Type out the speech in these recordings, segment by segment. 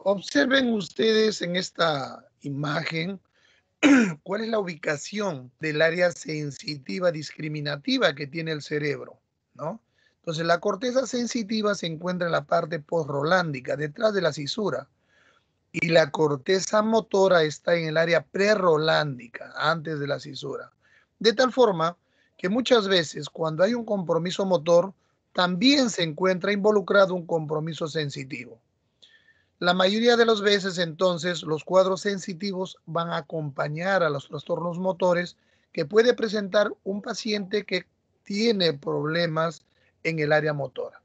Observen ustedes en esta imagen cuál es la ubicación del área sensitiva discriminativa que tiene el cerebro, ¿no? Entonces, la corteza sensitiva se encuentra en la parte postrolándica, detrás de la cisura, y la corteza motora está en el área prerolándica, antes de la cisura. De tal forma que muchas veces cuando hay un compromiso motor, también se encuentra involucrado un compromiso sensitivo. La mayoría de las veces, entonces, los cuadros sensitivos van a acompañar a los trastornos motores que puede presentar un paciente que tiene problemas en el área motora.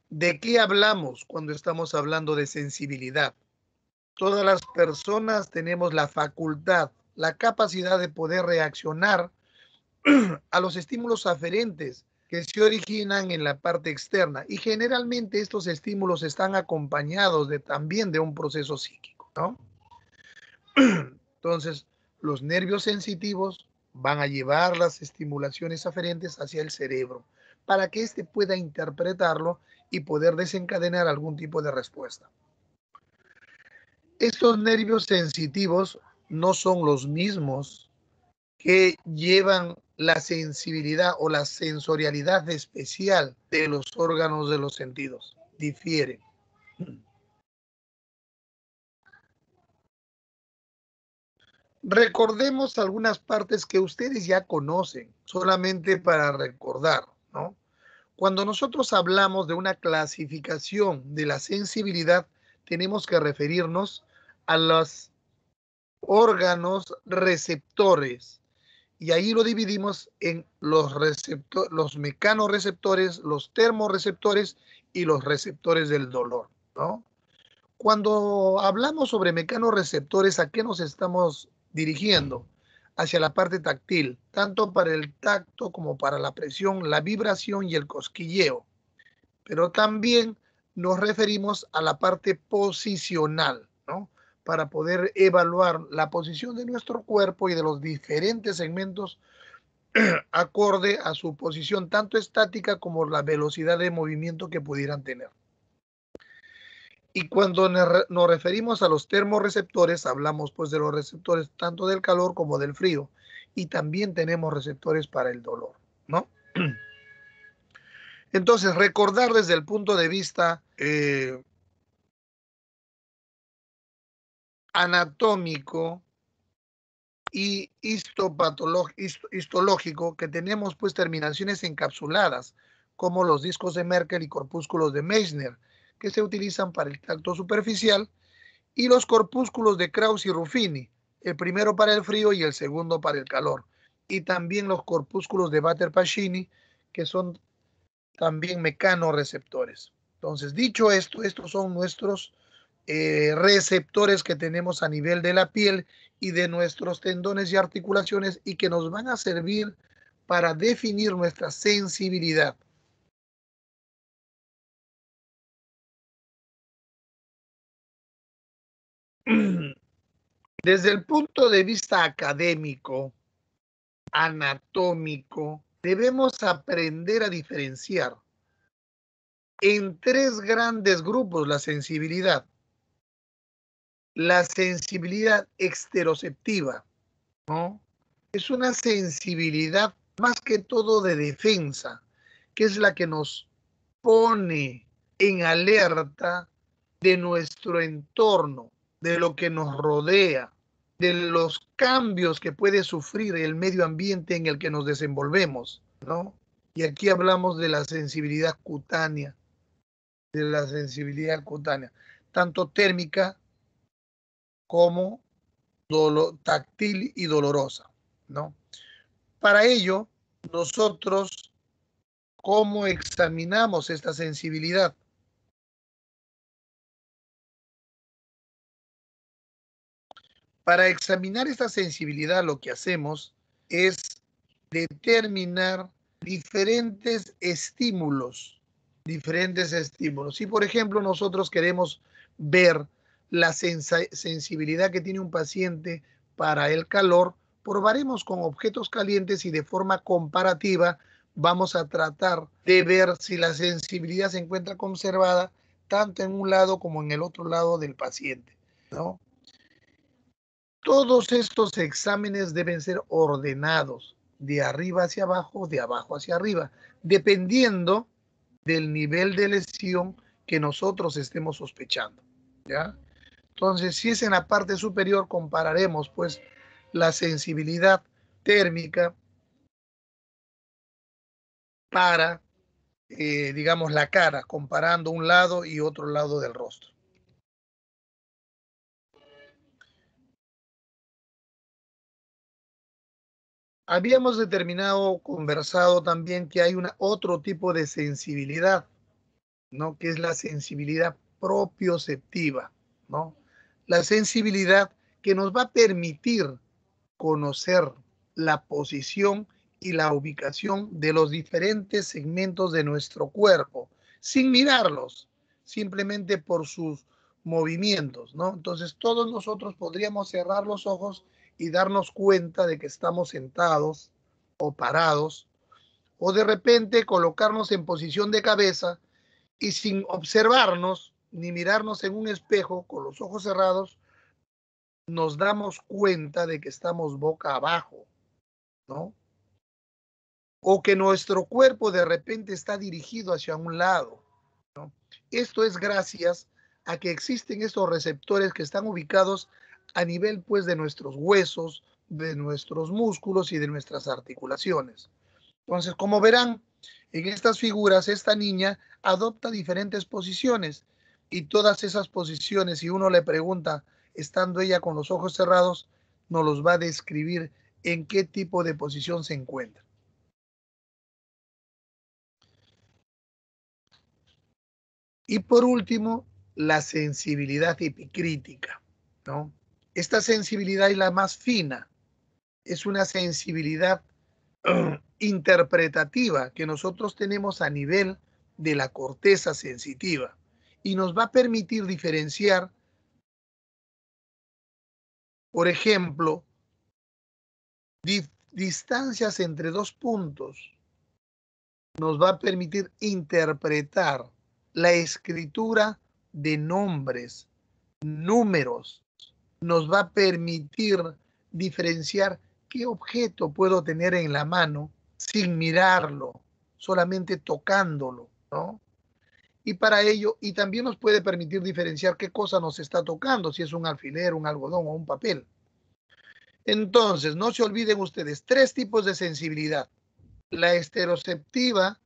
¿De qué hablamos cuando estamos hablando de sensibilidad? Todas las personas tenemos la facultad, la capacidad de poder reaccionar a los estímulos aferentes que se originan en la parte externa, y generalmente estos estímulos están acompañados también de un proceso psíquico, ¿no? Entonces, los nervios sensitivos van a llevar las estimulaciones aferentes hacia el cerebro para que éste pueda interpretarlo y poder desencadenar algún tipo de respuesta. Estos nervios sensitivos no son los mismos que llevan la sensibilidad o la sensorialidad especial de los órganos de los sentidos. Difieren. Recordemos algunas partes que ustedes ya conocen, solamente para recordar, ¿no? Cuando nosotros hablamos de una clasificación de la sensibilidad, tenemos que referirnos a los órganos receptores. Y ahí lo dividimos en los mecanorreceptores, los termorreceptores y los receptores del dolor, ¿no? Cuando hablamos sobre mecanorreceptores, ¿a qué nos estamos dirigiendo? Hacia la parte táctil, tanto para el tacto como para la presión, la vibración y el cosquilleo. Pero también nos referimos a la parte posicional, ¿no? Para poder evaluar la posición de nuestro cuerpo y de los diferentes segmentos acorde a su posición tanto estática como la velocidad de movimiento que pudieran tener. Y cuando nos referimos a los termorreceptores, hablamos pues de los receptores tanto del calor como del frío. Y también tenemos receptores para el dolor, ¿no? Entonces, recordar desde el punto de vista anatómico y histológico, que tenemos pues terminaciones encapsuladas, como los discos de Merkel y corpúsculos de Meissner, que se utilizan para el tacto superficial, y los corpúsculos de Krauss y Ruffini, el primero para el frío y el segundo para el calor, y también los corpúsculos de Batter-Pacini, que son también mecanorreceptores. Entonces, dicho esto, estos son nuestros receptores que tenemos a nivel de la piel y de nuestros tendones y articulaciones, y que nos van a servir para definir nuestra sensibilidad. Desde el punto de vista académico, anatómico, debemos aprender a diferenciar en tres grandes grupos la sensibilidad. La sensibilidad exteroceptiva, ¿no? Es una sensibilidad más que todo de defensa, que es la que nos pone en alerta de nuestro entorno, de lo que nos rodea, de los cambios que puede sufrir el medio ambiente en el que nos desenvolvemos, ¿no? Y aquí hablamos de la sensibilidad cutánea, tanto térmica como táctil y dolorosa, ¿no? Para ello, nosotros, ¿cómo examinamos esta sensibilidad? Para examinar esta sensibilidad, lo que hacemos es determinar diferentes estímulos. Si, por ejemplo, nosotros queremos ver la sensibilidad que tiene un paciente para el calor, probaremos con objetos calientes y de forma comparativa vamos a tratar de ver si la sensibilidad se encuentra conservada tanto en un lado como en el otro lado del paciente, ¿no? Todos estos exámenes deben ser ordenados de arriba hacia abajo, de abajo hacia arriba, dependiendo del nivel de lesión que nosotros estemos sospechando, ¿ya? Entonces, si es en la parte superior, compararemos pues la sensibilidad térmica para, digamos, la cara, comparando un lado y otro lado del rostro. Habíamos determinado, conversado también que hay otro tipo de sensibilidad, ¿no? Que es la sensibilidad propioceptiva, ¿no? La sensibilidad que nos va a permitir conocer la posición y la ubicación de los diferentes segmentos de nuestro cuerpo, sin mirarlos, simplemente por sus movimientos, ¿no? Entonces todos nosotros podríamos cerrar los ojos y darnos cuenta de que estamos sentados o parados, o de repente colocarnos en posición de cabeza y sin observarnos ni mirarnos en un espejo con los ojos cerrados, nos damos cuenta de que estamos boca abajo, ¿no? O que nuestro cuerpo de repente está dirigido hacia un lado, ¿no? Esto es gracias a que existen estos receptores que están ubicados a nivel pues de nuestros huesos, de nuestros músculos y de nuestras articulaciones. Entonces, como verán, en estas figuras esta niña adopta diferentes posiciones y todas esas posiciones, si uno le pregunta, estando ella con los ojos cerrados, nos los va a describir en qué tipo de posición se encuentra. Y por último, la sensibilidad epicrítica, ¿no? Esta sensibilidad es la más fina, es una sensibilidad interpretativa que nosotros tenemos a nivel de la corteza sensitiva y nos va a permitir diferenciar, por ejemplo, distancias entre dos puntos, nos va a permitir interpretar la escritura de nombres, números, nos va a permitir diferenciar qué objeto puedo tener en la mano sin mirarlo, solamente tocándolo, ¿no? Y para ello, y también nos puede permitir diferenciar qué cosa nos está tocando, si es un alfiler, un algodón o un papel. Entonces, no se olviden ustedes, tres tipos de sensibilidad. La esteroceptiva,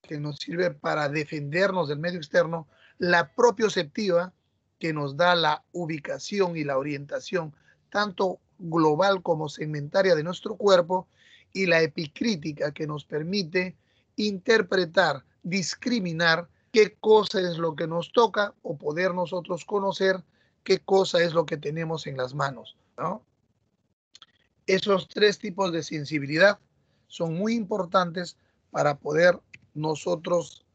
que nos sirve para defendernos del medio externo, la propioceptiva, que nos da la ubicación y la orientación, tanto global como segmentaria de nuestro cuerpo, y la epicrítica, que nos permite interpretar, discriminar qué cosa es lo que nos toca o poder nosotros conocer qué cosa es lo que tenemos en las manos, ¿no? Esos tres tipos de sensibilidad son muy importantes para poder nosotros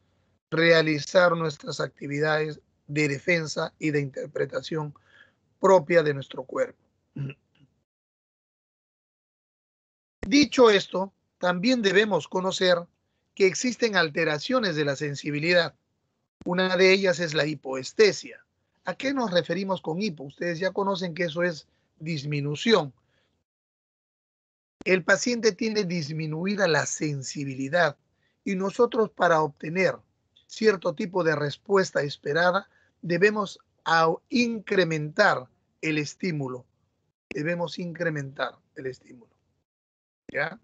realizar nuestras actividades de defensa y de interpretación propia de nuestro cuerpo. Dicho esto, también debemos conocer que existen alteraciones de la sensibilidad. Una de ellas es la hipoestesia. ¿A qué nos referimos con hipo? Ustedes ya conocen que eso es disminución. El paciente tiene disminuida la sensibilidad y nosotros para obtener cierto tipo de respuesta esperada debemos incrementar el estímulo. Debemos incrementar el estímulo. ¿Ya?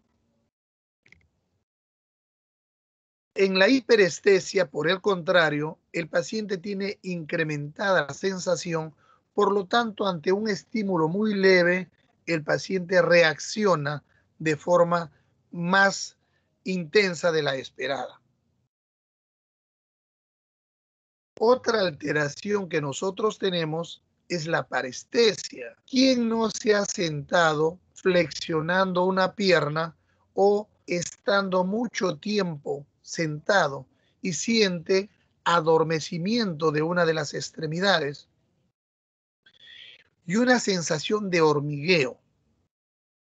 En la hiperestesia, por el contrario, el paciente tiene incrementada la sensación, por lo tanto, ante un estímulo muy leve, el paciente reacciona de forma más intensa de la esperada. Otra alteración que nosotros tenemos es la parestesia. ¿Quién no se ha sentado flexionando una pierna o estando mucho tiempo sentado y siente adormecimiento de una de las extremidades y una sensación de hormigueo?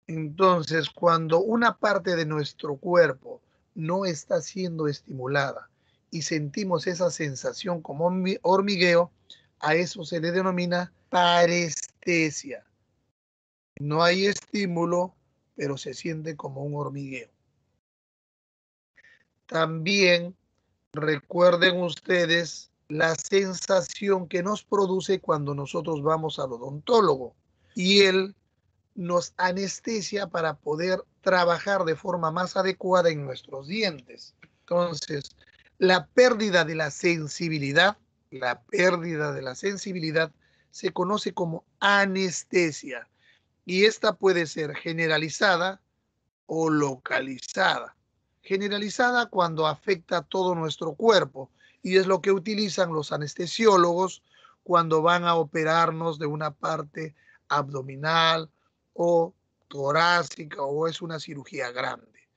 Entonces, cuando una parte de nuestro cuerpo no está siendo estimulada y sentimos esa sensación como hormigueo, a eso se le denomina parestesia. No hay estímulo, pero se siente como un hormigueo. También recuerden ustedes la sensación que nos produce cuando nosotros vamos al odontólogo y él nos anestesia para poder trabajar de forma más adecuada en nuestros dientes. Entonces, la pérdida de la sensibilidad se conoce como anestesia y esta puede ser generalizada o localizada. Generalizada cuando afecta a todo nuestro cuerpo y es lo que utilizan los anestesiólogos cuando van a operarnos de una parte abdominal o torácica o es una cirugía grande.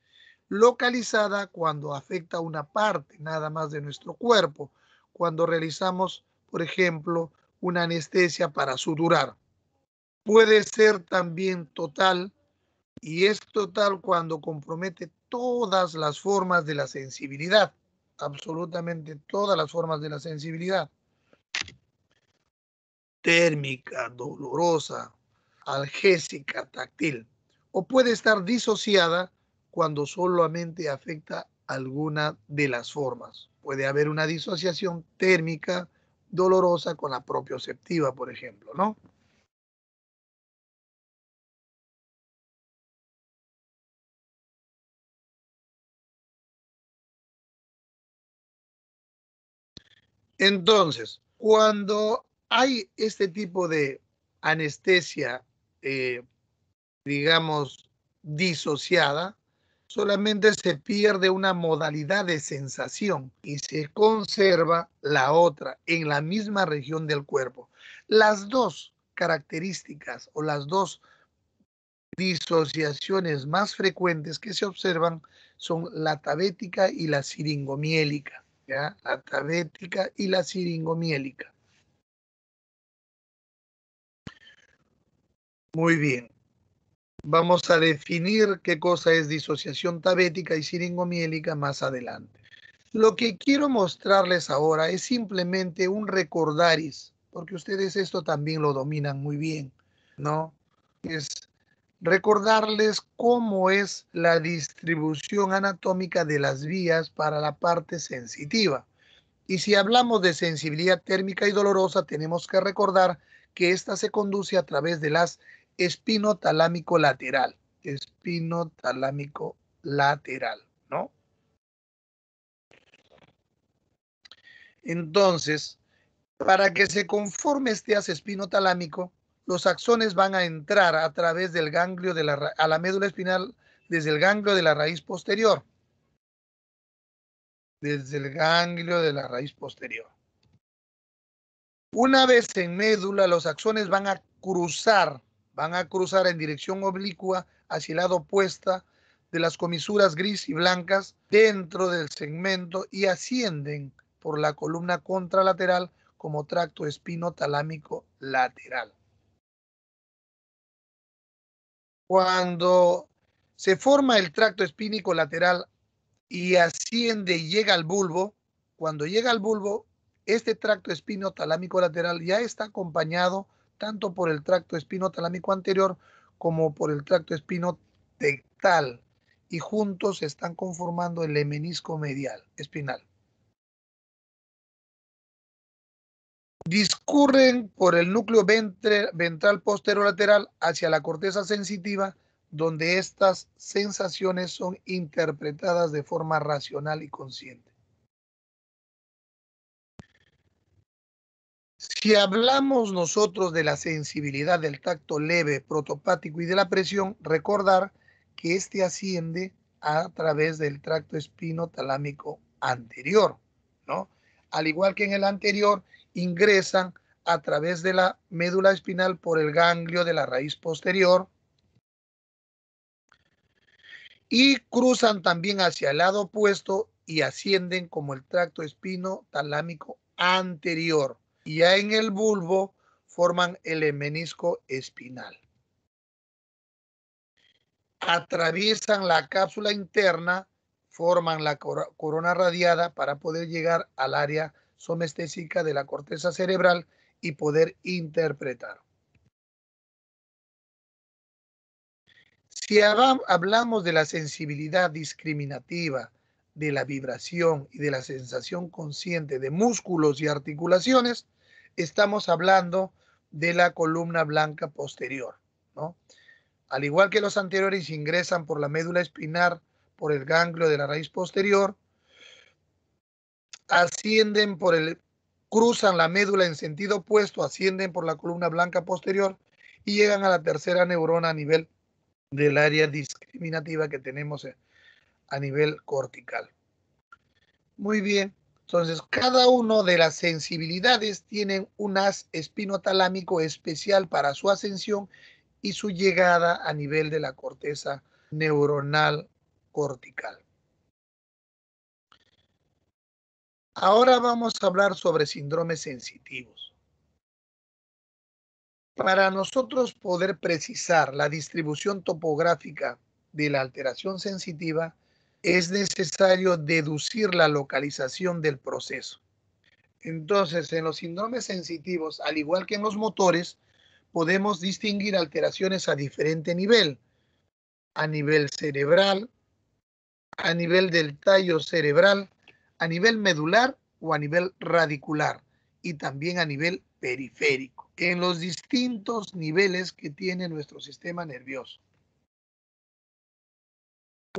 Localizada cuando afecta una parte nada más de nuestro cuerpo, cuando realizamos, por ejemplo, una anestesia para suturar. Puede ser también total y es total cuando compromete todas las formas de la sensibilidad, absolutamente todas las formas de la sensibilidad. Térmica, dolorosa, analgésica, táctil. O puede estar disociada cuando solamente afecta alguna de las formas. Puede haber una disociación térmica dolorosa con la propioceptiva, por ejemplo, ¿no? Entonces, cuando hay este tipo de anestesia, eh, digamos, disociada, solamente se pierde una modalidad de sensación y se conserva la otra en la misma región del cuerpo. Las dos características o las dos disociaciones más frecuentes que se observan son la tabética y la siringomiélica. ¿Ya? La tabética y la siringomiélica. Muy bien. Vamos a definir qué cosa es disociación tabética y siringomiélica más adelante. Lo que quiero mostrarles ahora es simplemente un recordaris, porque ustedes esto también lo dominan muy bien, ¿no? Es recordarles cómo es la distribución anatómica de las vías para la parte sensitiva. Y si hablamos de sensibilidad térmica y dolorosa, tenemos que recordar que esta se conduce a través de las espinotalámico lateral. Espinotalámico lateral, ¿no? Entonces, para que se conforme este haz espinotalámico, los axones van a entrar a través del ganglio de a la médula espinal desde el ganglio de la raíz posterior. Desde el ganglio de la raíz posterior. Una vez en médula, los axones van a cruzar en dirección oblicua hacia el lado opuesto de las comisuras gris y blancas dentro del segmento y ascienden por la columna contralateral como tracto espinotalámico lateral. Cuando se forma el tracto espínico lateral y asciende y llega al bulbo, cuando llega al bulbo, este tracto espinotalámico lateral ya está acompañado tanto por el tracto espinotalámico anterior como por el tracto espinotectal y juntos están conformando el menisco medial espinal. Discurren por el núcleo ventral posterolateral hacia la corteza sensitiva, donde estas sensaciones son interpretadas de forma racional y consciente. Si hablamos nosotros de la sensibilidad del tacto leve, protopático y de la presión, recordar que este asciende a través del tracto espinotalámico anterior, ¿no? Al igual que en el anterior, ingresan a través de la médula espinal por el ganglio de la raíz posterior y cruzan también hacia el lado opuesto y ascienden como el tracto espinotalámico anterior. Y ya en el bulbo forman el menisco espinal. Atraviesan la cápsula interna forman la corona radiada para poder llegar al área somestésica de la corteza cerebral y poder interpretar. Si hablamos de la sensibilidad discriminativa, de la vibración y de la sensación consciente de músculos y articulaciones, estamos hablando de la columna blanca posterior, ¿no? Al igual que los anteriores, ingresan por la médula espinal, por el ganglio de la raíz posterior, ascienden cruzan la médula en sentido opuesto, ascienden por la columna blanca posterior y llegan a la tercera neurona a nivel del área discriminativa que tenemos a nivel cortical. Muy bien, entonces cada una de las sensibilidades tienen un haz espinotalámico especial para su ascensión y su llegada a nivel de la corteza neuronal cortical. Ahora vamos a hablar sobre síndromes sensitivos. Para nosotros poder precisar la distribución topográfica de la alteración sensitiva, es necesario deducir la localización del proceso. Entonces, en los síndromes sensitivos, al igual que en los motores, podemos distinguir alteraciones a diferente nivel, a nivel cerebral, a nivel del tallo cerebral, a nivel medular o a nivel radicular y también a nivel periférico, en los distintos niveles que tiene nuestro sistema nervioso.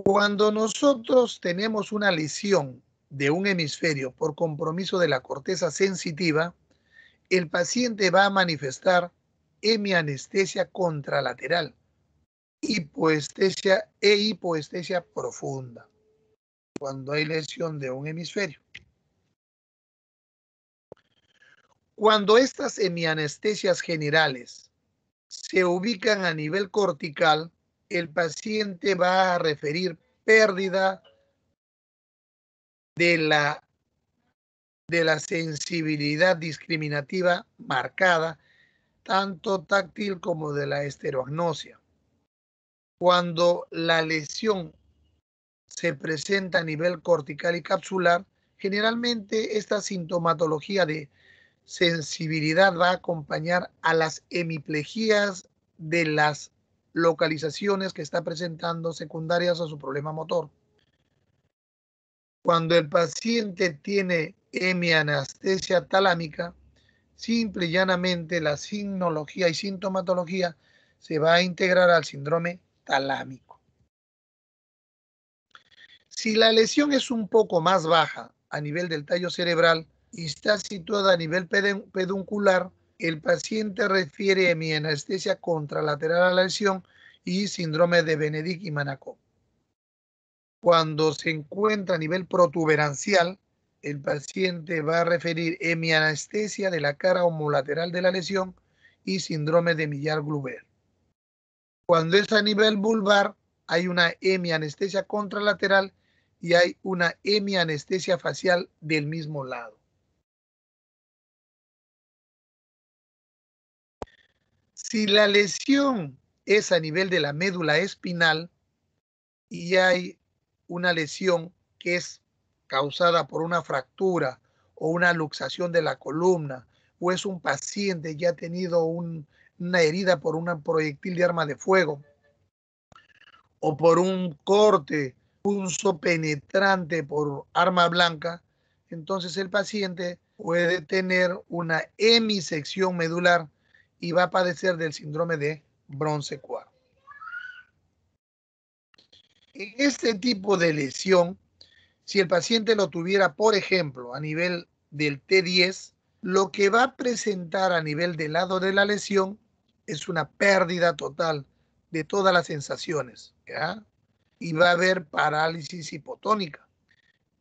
Cuando nosotros tenemos una lesión de un hemisferio por compromiso de la corteza sensitiva, el paciente va a manifestar hemianestesia contralateral, hipoestesia e hipoestesia profunda cuando hay lesión de un hemisferio. Cuando estas hemianestesias generales se ubican a nivel cortical, el paciente va a referir pérdida de la sensibilidad discriminativa marcada, tanto táctil como de la estereognosia. Cuando la lesión se presenta a nivel cortical y capsular, generalmente esta sintomatología de sensibilidad va a acompañar a las hemiplejías de las localizaciones que está presentando secundarias a su problema motor. Cuando el paciente tiene hemianestesia talámica, simple y llanamente la signología y sintomatología se va a integrar al síndrome talámico. Si la lesión es un poco más baja a nivel del tallo cerebral y está situada a nivel peduncular, el paciente refiere hemianestesia contralateral a la lesión y síndrome de Benedict y Manacor. Cuando se encuentra a nivel protuberancial, el paciente va a referir hemianestesia de la cara homolateral de la lesión y síndrome de Millar-Gruber. Cuando es a nivel vulvar, hay una hemianestesia contralateral y hay una hemianestesia facial del mismo lado. Si la lesión es a nivel de la médula espinal y hay una lesión que es causada por una fractura o una luxación de la columna, o es un paciente que ha tenido una herida por un proyectil de arma de fuego, o por un corte, punzo penetrante por arma blanca, entonces el paciente puede tener una hemisección medular y va a padecer del síndrome de Bronce-Quart. En este tipo de lesión, si el paciente lo tuviera, por ejemplo, a nivel del T10, lo que va a presentar a nivel del lado de la lesión es una pérdida total de todas las sensaciones, ¿ya? Y va a haber parálisis hipotónica,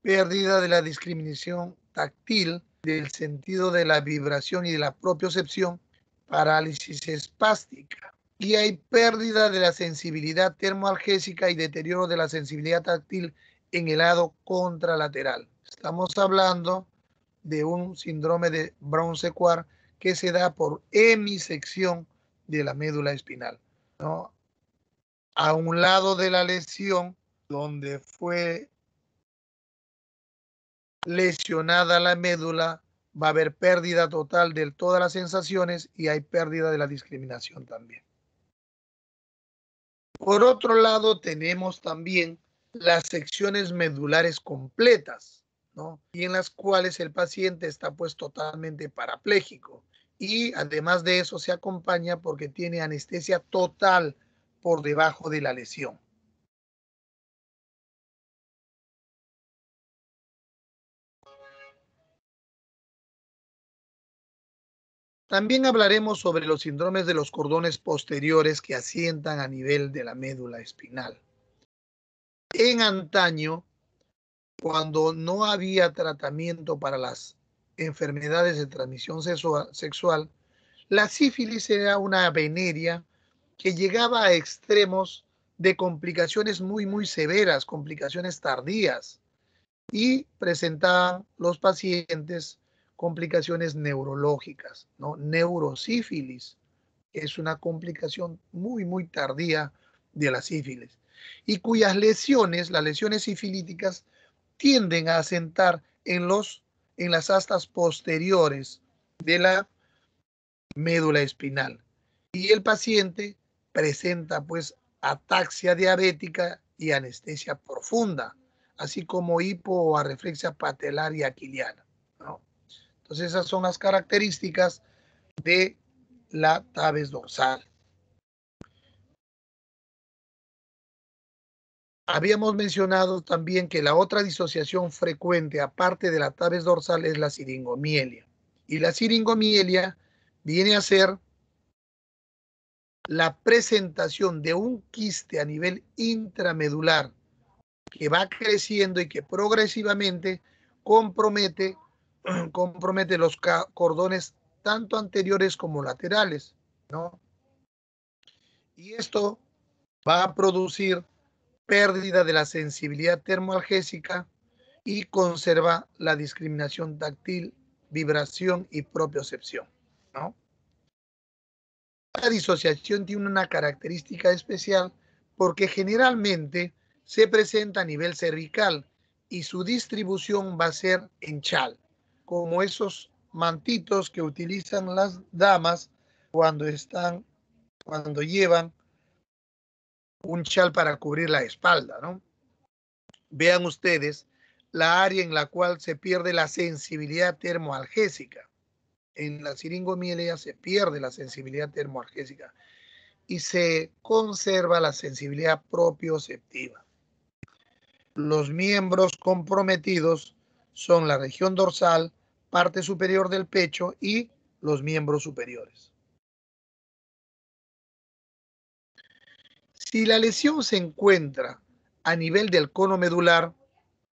pérdida de la discriminación táctil, del sentido de la vibración y de la propiocepción, parálisis espástica. Y hay pérdida de la sensibilidad termoalgésica y deterioro de la sensibilidad táctil en el lado contralateral. Estamos hablando de un síndrome de Bronce-Quart que se da por hemisección de la médula espinal, ¿no? A un lado de la lesión donde fue lesionada la médula, va a haber pérdida total de todas las sensaciones y hay pérdida de la discriminación también. Por otro lado, tenemos también las secciones medulares completas, ¿no? Y en las cuales el paciente está pues totalmente parapléjico. Y además de eso se acompaña porque tiene anestesia total por debajo de la lesión. También hablaremos sobre los síndromes de los cordones posteriores que asientan a nivel de la médula espinal. En antaño, cuando no había tratamiento para las enfermedades de transmisión sexual, la sífilis era una veneria que llegaba a extremos de complicaciones muy severas, complicaciones tardías, y presentaban los pacientes complicaciones neurológicas, ¿no? Neurosífilis es una complicación muy tardía de la sífilis y cuyas lesiones, las lesiones sifilíticas, tienden a asentar en las astas posteriores de la médula espinal. Y el paciente presenta pues ataxia diabética y anestesia profunda, así como hipo o arreflexia patelar y aquiliana, ¿no? Entonces esas son las características de la tabes dorsal. Habíamos mencionado también que la otra disociación frecuente, aparte de la tabes dorsal, es la siringomielia. Y la siringomielia viene a ser la presentación de un quiste a nivel intramedular que va creciendo y que progresivamente compromete, compromete los cordones tanto anteriores como laterales, ¿no? Y esto va a producir pérdida de la sensibilidad termoalgésica y conserva la discriminación táctil, vibración y propiocepción, ¿no? La disociación tiene una característica especial porque generalmente se presenta a nivel cervical y su distribución va a ser en chal, como esos mantitos que utilizan las damas cuando están, cuando llevan un chal para cubrir la espalda, ¿no? Vean ustedes la área en la cual se pierde la sensibilidad termoalgésica. En la siringomielia se pierde la sensibilidad termoalgésica y se conserva la sensibilidad propioceptiva. Los miembros comprometidos son la región dorsal, parte superior del pecho y los miembros superiores. Si la lesión se encuentra a nivel del cono medular,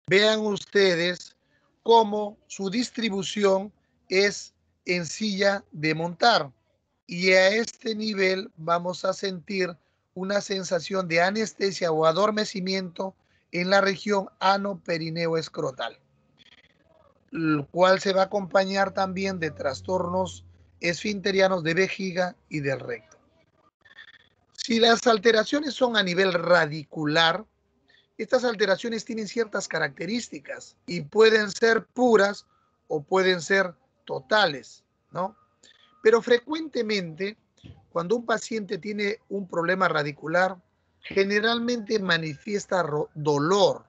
vean ustedes cómo su distribución es en silla de montar. Y a este nivel vamos a sentir una sensación de anestesia o adormecimiento en la región ano-perineo escrotal, el cual se va a acompañar también de trastornos esfinterianos de vejiga y del recto. Si las alteraciones son a nivel radicular, estas alteraciones tienen ciertas características y pueden ser puras o pueden ser totales, ¿no? Pero frecuentemente, cuando un paciente tiene un problema radicular, generalmente manifiesta dolor,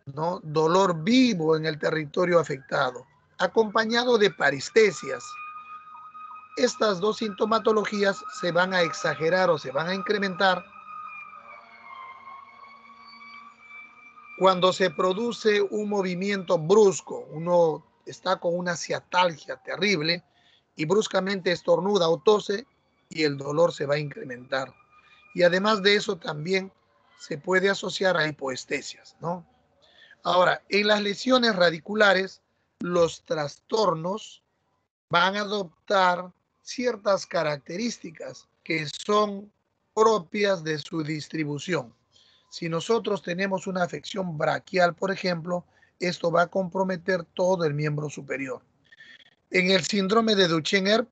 ¿no? Dolor vivo en el territorio afectado, acompañado de parestesias. Estas dos sintomatologías se van a exagerar o se van a incrementar cuando se produce un movimiento brusco. Uno está con una ciatalgia terrible y bruscamente estornuda o tose y el dolor se va a incrementar. Y además de eso también se puede asociar a hipoestesias, ¿no? Ahora, en las lesiones radiculares, los trastornos van a adoptar ciertas características que son propias de su distribución. Si nosotros tenemos una afección braquial, por ejemplo, esto va a comprometer todo el miembro superior. En el síndrome de Duchenne,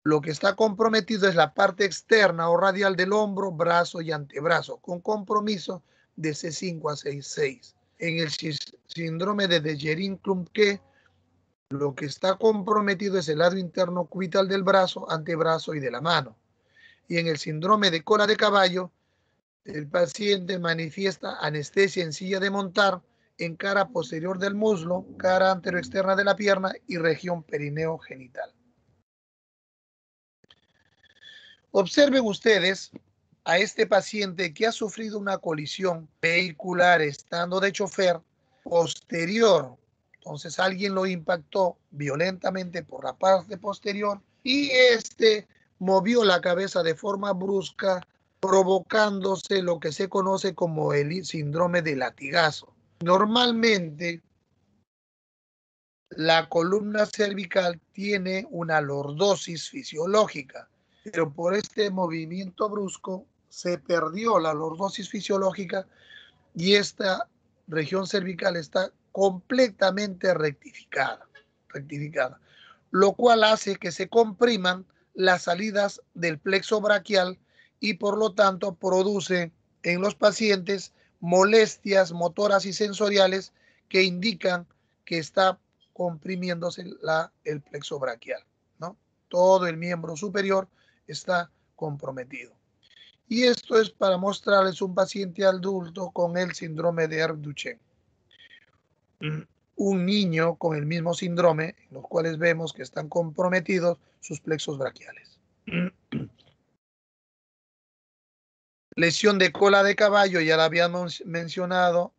lo que está comprometido es la parte externa o radial del hombro, brazo y antebrazo, con compromiso de C5 a C6. En el síndrome de Dejerine-Klumke, lo que está comprometido es el lado interno cubital del brazo, antebrazo y de la mano. Y en el síndrome de cola de caballo, el paciente manifiesta anestesia en silla de montar en cara posterior del muslo, cara anteroexterna de la pierna y región perineo genital. Observen ustedes a este paciente que ha sufrido una colisión vehicular estando de chofer posterior. Entonces alguien lo impactó violentamente por la parte posterior y este movió la cabeza de forma brusca, provocándose lo que se conoce como el síndrome de latigazo. Normalmente la columna cervical tiene una lordosis fisiológica, pero por este movimiento brusco se perdió la lordosis fisiológica y esta región cervical está completamente rectificada, lo cual hace que se compriman las salidas del plexo braquial y por lo tanto produce en los pacientes molestias motoras y sensoriales que indican que está comprimiéndose el plexo braquial, ¿no? Todo el miembro superior está comprometido. Y esto es para mostrarles un paciente adulto con el síndrome de Herb-Duchenne. Un niño con el mismo síndrome, en los cuales vemos que están comprometidos sus plexos braquiales. Lesión de cola de caballo, ya la habíamos mencionado,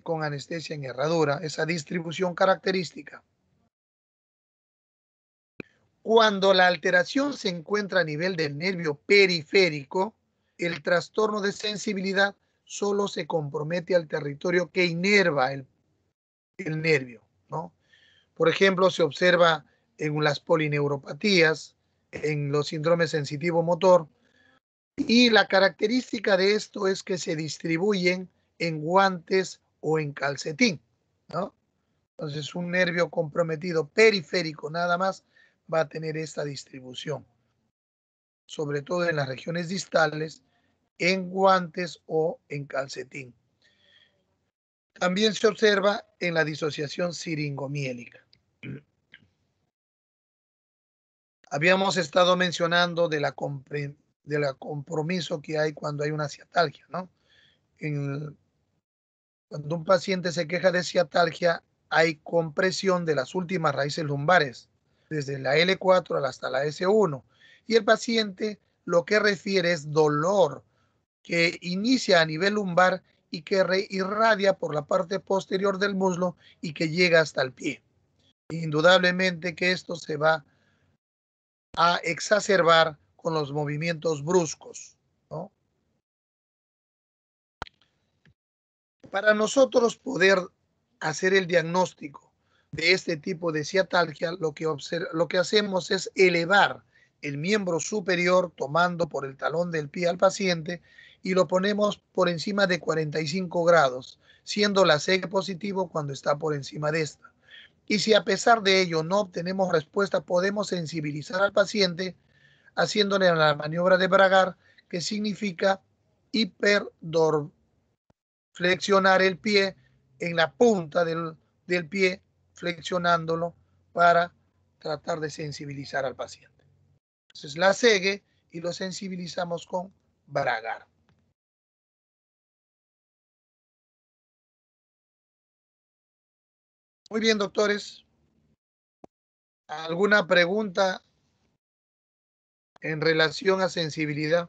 con anestesia en herradura, esa distribución característica. Cuando la alteración se encuentra a nivel del nervio periférico, el trastorno de sensibilidad solo se compromete al territorio que inerva el nervio, ¿no? Por ejemplo, se observa en las polineuropatías, en los síndromes sensitivo-motor, y la característica de esto es que se distribuyen en guantes o en calcetín, ¿no? Entonces, un nervio comprometido periférico nada más va a tener esta distribución, sobre todo en las regiones distales, en guantes o en calcetín. También se observa en la disociación siringomiélica. Habíamos estado mencionando de la compromiso que hay cuando hay una ciatalgia, ¿no? Cuando un paciente se queja de ciatalgia, hay compresión de las últimas raíces lumbares, desde la L4 hasta la S1. Y el paciente lo que refiere es dolor que inicia a nivel lumbar y que irradia por la parte posterior del muslo y que llega hasta el pie. Indudablemente que esto se va a exacerbar con los movimientos bruscos, ¿no? Para nosotros poder hacer el diagnóstico de este tipo de ciatalgia, lo que hacemos es elevar el miembro superior tomando por el talón del pie al paciente y lo ponemos por encima de 45 grados, siendo la CG positivo cuando está por encima de esta. Y si a pesar de ello no obtenemos respuesta, podemos sensibilizar al paciente haciéndole la maniobra de Bragar, que significa flexionar el pie en la punta del pie, flexionándolo para tratar de sensibilizar al paciente. Entonces la segue y lo sensibilizamos con Bragar. Muy bien, doctores. ¿Alguna pregunta en relación a sensibilidad?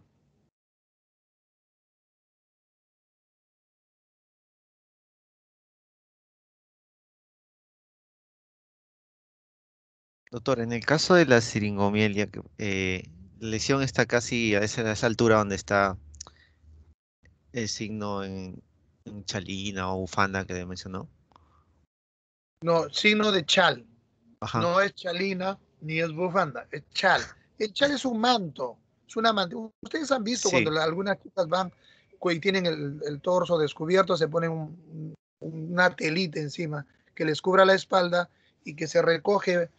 Doctor, en el caso de la siringomielia, la lesión está casi a esa altura donde está el signo en chalina o bufanda que mencionó. No, signo de chal. Ajá. No es chalina ni es bufanda, es chal. El chal es un manto, es una manta. Ustedes han visto cuando Sí, algunas chicas van y tienen el torso descubierto, se ponen una telita encima que les cubra la espalda y que se recoge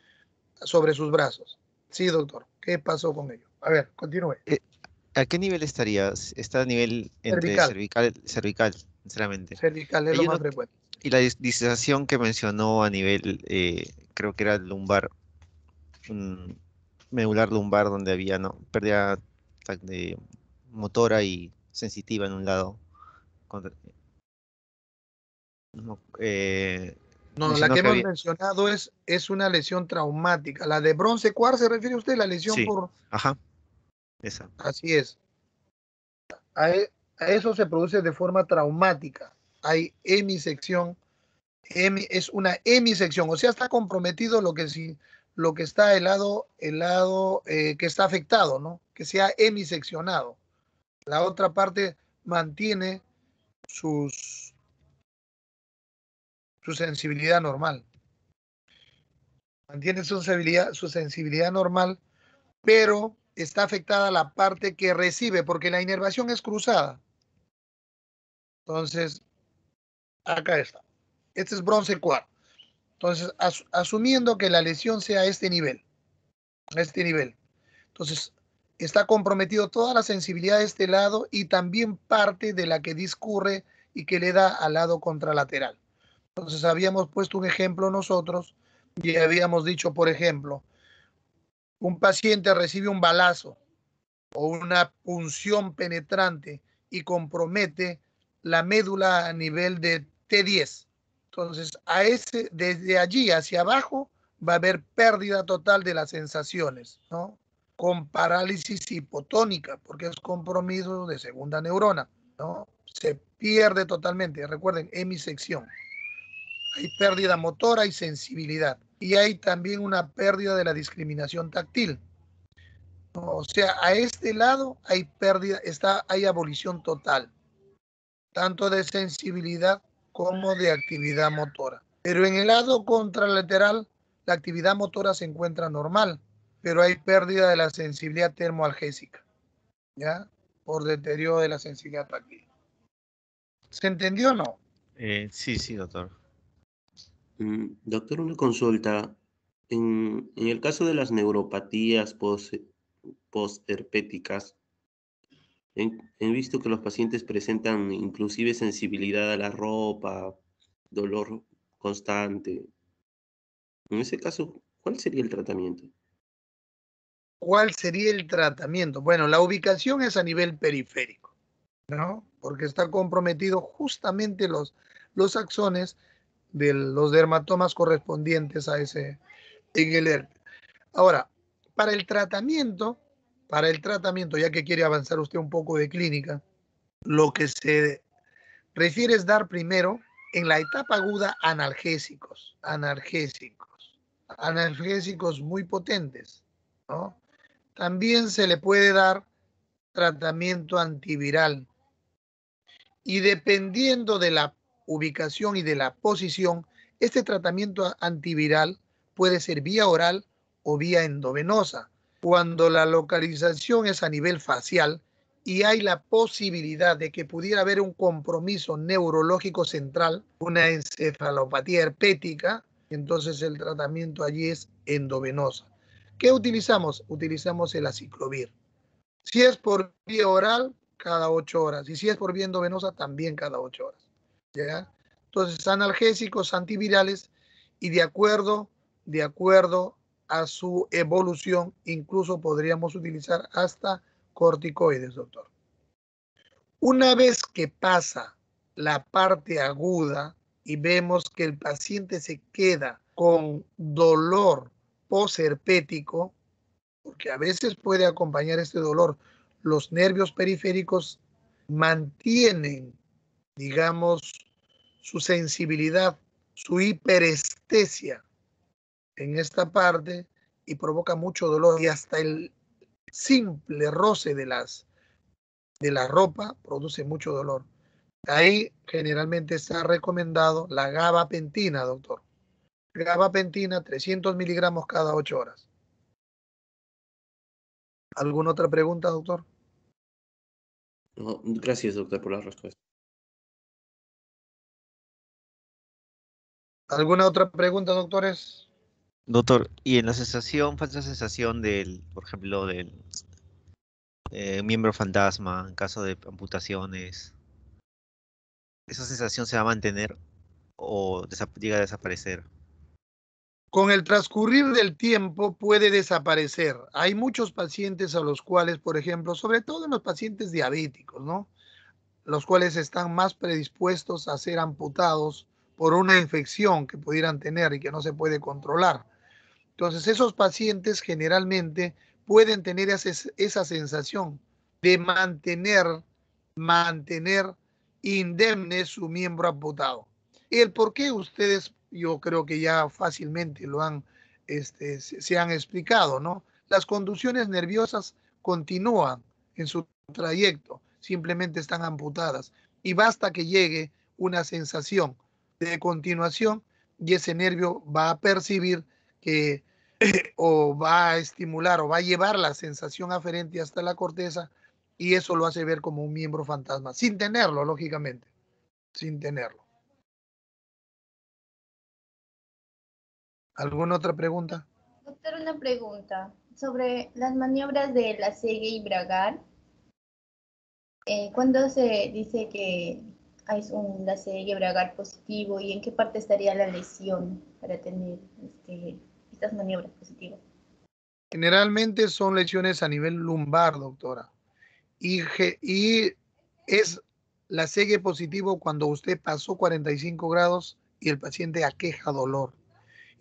sobre sus brazos. Sí, doctor. ¿Qué pasó con ello? A ver, continúe. eh, ¿a qué nivel estaría? ¿Está a nivel entre Cervical. cervical? sinceramente. Cervical es lo Hay más uno, frecuente. y la dislocación que mencionó a nivel, creo que era lumbar, un medular lumbar, donde había, ¿no?, pérdida de motora y sensitiva en un lado. Contra- no, No, la mencionó que que hemos había, mencionado es una lesión traumática. La de bronce cuar se refiere usted a la lesión sí, por... ajá, esa. Así es. A eso se produce de forma traumática. Hay hemisección, es una hemisección, o sea, está comprometido lo que, sí, lo que está el lado que está afectado, ¿no? Que sea hemiseccionado. La otra parte mantiene sus, su sensibilidad normal. Mantiene su sensibilidad normal, pero está afectada la parte que recibe, porque la inervación es cruzada. Entonces, acá está. Este es bronce 4. Entonces, asumiendo que la lesión sea a este nivel. Entonces, está comprometido toda la sensibilidad de este lado y también parte de la que discurre y que le da al lado contralateral. Entonces, habíamos puesto un ejemplo nosotros y habíamos dicho, por ejemplo, un paciente recibe un balazo o una punción penetrante y compromete la médula a nivel de T10. Entonces, desde allí hacia abajo va a haber pérdida total de las sensaciones, ¿no? Con parálisis hipotónica, porque es compromiso de segunda neurona, ¿no? Se pierde totalmente. Recuerden, hemisección. Hay pérdida motora y sensibilidad. Y hay también una pérdida de la discriminación táctil. O sea, a este lado hay pérdida, hay abolición total, tanto de sensibilidad como de actividad motora. Pero en el lado contralateral, la actividad motora se encuentra normal, pero hay pérdida de la sensibilidad termoalgésica, ¿ya? Por deterioro de la sensibilidad táctil. ¿Se entendió o no? Sí, sí, doctor. Doctor, una consulta. En el caso de las neuropatías postherpéticas, he visto que los pacientes presentan inclusive sensibilidad a la ropa, dolor constante. En ese caso, ¿cuál sería el tratamiento? ¿Cuál sería el tratamiento? Bueno, la ubicación es a nivel periférico, ¿no? Porque está comprometido justamente los axones de los dermatomas correspondientes a ese en el herpes. Ahora, para el tratamiento, para el tratamiento, ya que quiere avanzar usted un poco de clínica, lo que se refiere es dar primero en la etapa aguda analgésicos muy potentes, ¿no? También se le puede dar tratamiento antiviral y dependiendo de la ubicación y de la posición, este tratamiento antiviral puede ser vía oral o vía endovenosa. Cuando la localización es a nivel facial y hay la posibilidad de que pudiera haber un compromiso neurológico central, una encefalopatía herpética, entonces el tratamiento allí es endovenosa. ¿Qué utilizamos? Utilizamos el aciclovir. Si es por vía oral, cada 8 horas. Y si es por vía endovenosa, también cada 8 horas. ¿Ya? Entonces, analgésicos, antivirales, y de acuerdo a su evolución, incluso podríamos utilizar hasta corticoides, doctor. Una vez que pasa la parte aguda y vemos que el paciente se queda con dolor posherpético, porque a veces puede acompañar este dolor. Los nervios periféricos mantienen, digamos, su sensibilidad, su hiperestesia en esta parte y provoca mucho dolor y hasta el simple roce de la ropa produce mucho dolor. Ahí generalmente está recomendado la gabapentina, doctor. Gabapentina, 300 miligramos cada 8 horas. ¿Alguna otra pregunta, doctor? No, gracias, doctor, por la respuesta. ¿Alguna otra pregunta, doctores? Doctor, y en la sensación, falsa sensación del, por ejemplo, del miembro fantasma, en caso de amputaciones. esa sensación se va a mantener o llega a desaparecer. Con el transcurrir del tiempo puede desaparecer. Hay muchos pacientes a los cuales, por ejemplo, sobre todo en los pacientes diabéticos, ¿no? Los cuales están más predispuestos a ser amputados por una infección que pudieran tener y que no se puede controlar. Entonces, esos pacientes generalmente pueden tener esa sensación de mantener indemne su miembro amputado. El por qué ustedes, yo creo que ya fácilmente lo han, se han explicado, ¿no? Las conducciones nerviosas continúan en su trayecto, simplemente están amputadas y basta que llegue una sensación de continuación y ese nervio va a percibir que o va a estimular o va a llevar la sensación aferente hasta la corteza y eso lo hace ver como un miembro fantasma, sin tenerlo, lógicamente, sin tenerlo. ¿Alguna otra pregunta? Doctor, una pregunta sobre las maniobras de Lasegue y Bragar. ¿Cuándo se dice que hay un Lasegue Bragar positivo y en qué parte estaría la lesión para tener estas maniobras positivas? Generalmente son lesiones a nivel lumbar, doctora. Y es la segue positivo cuando usted pasó 45 grados y el paciente aqueja dolor.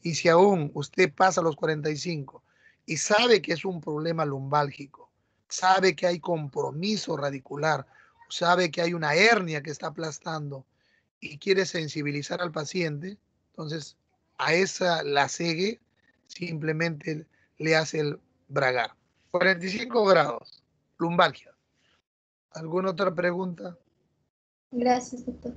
Y si aún usted pasa los 45 y sabe que es un problema lumbálgico, sabe que hay compromiso radicular, sabe que hay una hernia que está aplastando y quiere sensibilizar al paciente, entonces a esa la segue simplemente le hace el bragar. 45 grados, lumbalgia. ¿Alguna otra pregunta? Gracias, doctor.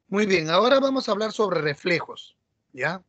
Muy bien, ahora vamos a hablar sobre reflejos, ¿ya?